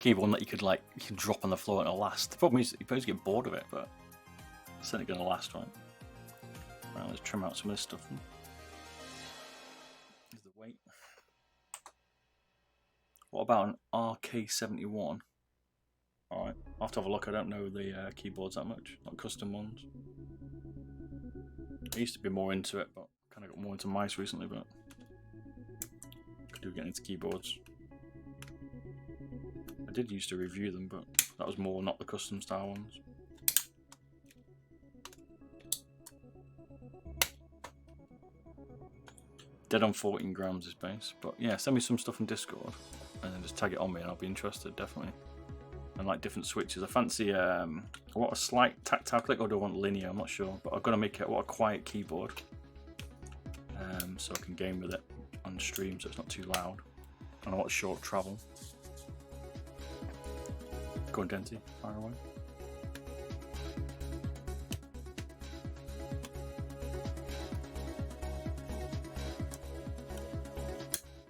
keyboard that you can drop on the floor and it'll last. The problem is you supposed to get bored of it, but it's certainly going to last, right? Right, let's trim out some of this stuff. Here's the weight. What about an RK71? Alright, I'll have to have a look. I don't know the keyboards that much, not custom ones. I used to be more into it, but kind of got more into mice recently, but I do get into keyboards. I did used to review them, but that was more not the custom style ones. Dead on 14 grams is base, but yeah, send me some stuff in Discord and then just tag it on me and I'll be interested, definitely. And like different switches. I fancy, I want a slight tactile click or do I want linear? I'm not sure, but I've got to make it a quiet keyboard so I can game with it on stream so it's not too loud. And I want short travel. Go on, Denty, fire away.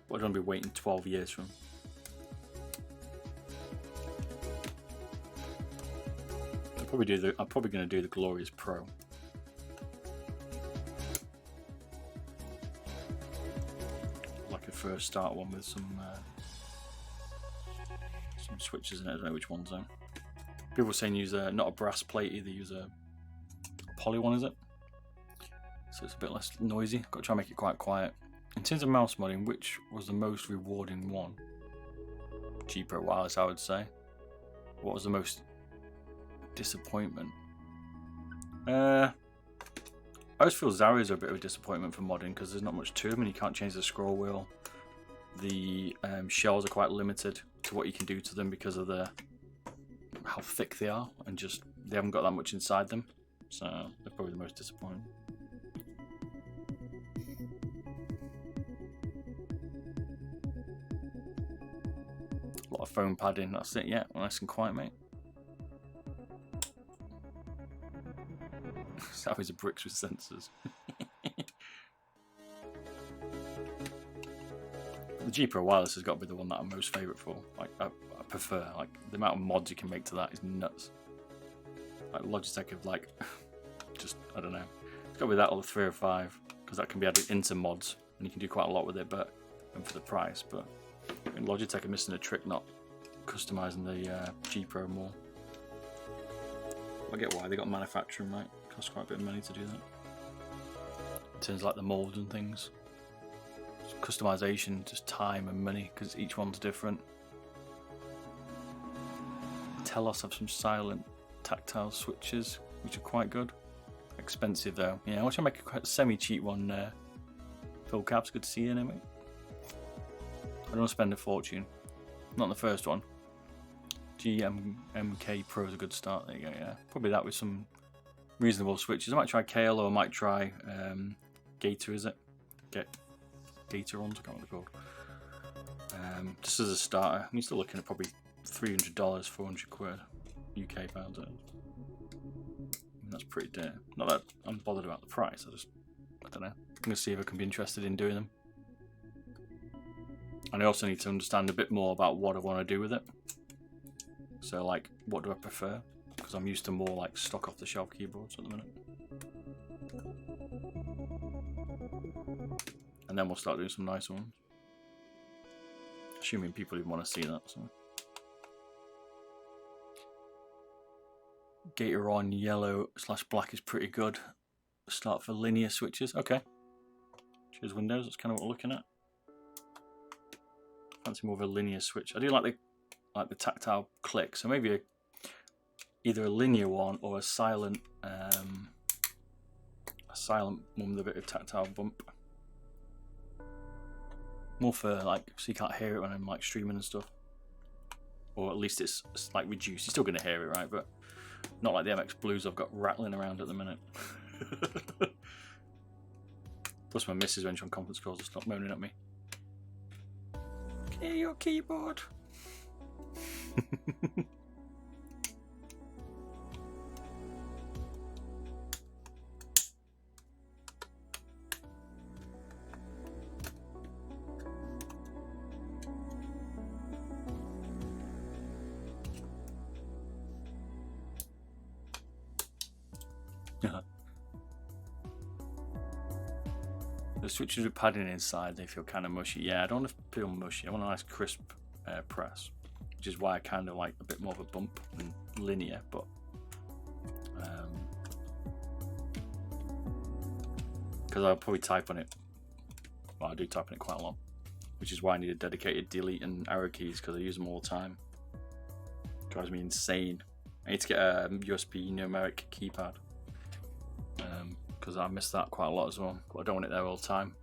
But I don't be waiting 12 years for them. I'm probably going to do the Glorious Pro. Like a first start one with some switches in it. I don't know which ones though. People were saying use not a brass plate either, use a poly one, is it? So it's a bit less noisy. I've got to try and make it quite quiet. In terms of mouse modding, which was the most rewarding one? G-Pro Wireless, I would say. What was the most disappointment? I always feel Zarya's are a bit of a disappointment for modding because there's not much to them and you can't change the scroll wheel. The shells are quite limited to what you can do to them because of how thick they are and just they haven't got that much inside them. So they're probably the most disappointing. A lot of foam padding, that's it, yeah, nice and quiet, mate. Salvage of bricks with sensors. The G-Pro Wireless has got to be the one that I'm most favourite for. Like, I prefer, like, the amount of mods you can make to that is nuts. Like, Logitech have, like, just, I don't know. It's got to be that or the 305, because that can be added into mods, and you can do quite a lot with it, but, and for the price, but I mean, Logitech are missing a trick not customising the G-Pro more. I get why, they got manufacturing, right? It costs quite a bit of money to do that. In terms of like the moulds and things. Customization, just time and money, because each one's different. Telos have some silent tactile switches, which are quite good. Expensive though. Yeah, I wish I make a quite semi-cheap one. Phil Caps, good to see you anyway. I don't want to spend a fortune. Not the first one. GMK Pro is a good start. There you go, yeah. Probably that with some reasonable switches. I might try Kale or I might try Gator, is it? Gator ones, I can't remember what they're called. Just as a starter, I'm still looking at probably $300, 400 quid, UK pounds. That's pretty dear. Not that I'm bothered about the price, I don't know. I'm going to see if I can be interested in doing them. And I also need to understand a bit more about what I want to do with it. So like, what do I prefer? Because I'm used to more like stock off the shelf keyboards at the minute. And then we'll start doing some nice ones. Assuming people even want to see that. So. Gator on yellow/black is pretty good. Start for linear switches. Okay. Cheers Windows, that's kind of what we're looking at. Fancy more of a linear switch. I do like the tactile click, so maybe either a linear one or a silent one with a bit of tactile bump. More for like, so you can't hear it when I'm like streaming and stuff. Or at least it's like reduced. You're still going to hear it, right? But not like the MX Blues I've got rattling around at the minute. Plus my missus, when she's on conference calls, will stop moaning at me. Can you hear your keyboard? The switches with padding inside, they feel kind of mushy. Yeah, I don't want to feel mushy. I want a nice crisp press, which is why I kind of like a bit more of a bump than linear. But because I'll probably type on it. Well, I do type on it quite a lot, which is why I need a dedicated delete and arrow keys because I use them all the time. Drives me insane. I need to get a USB numeric keypad because I miss that quite a lot as well. But I don't want it there all the time.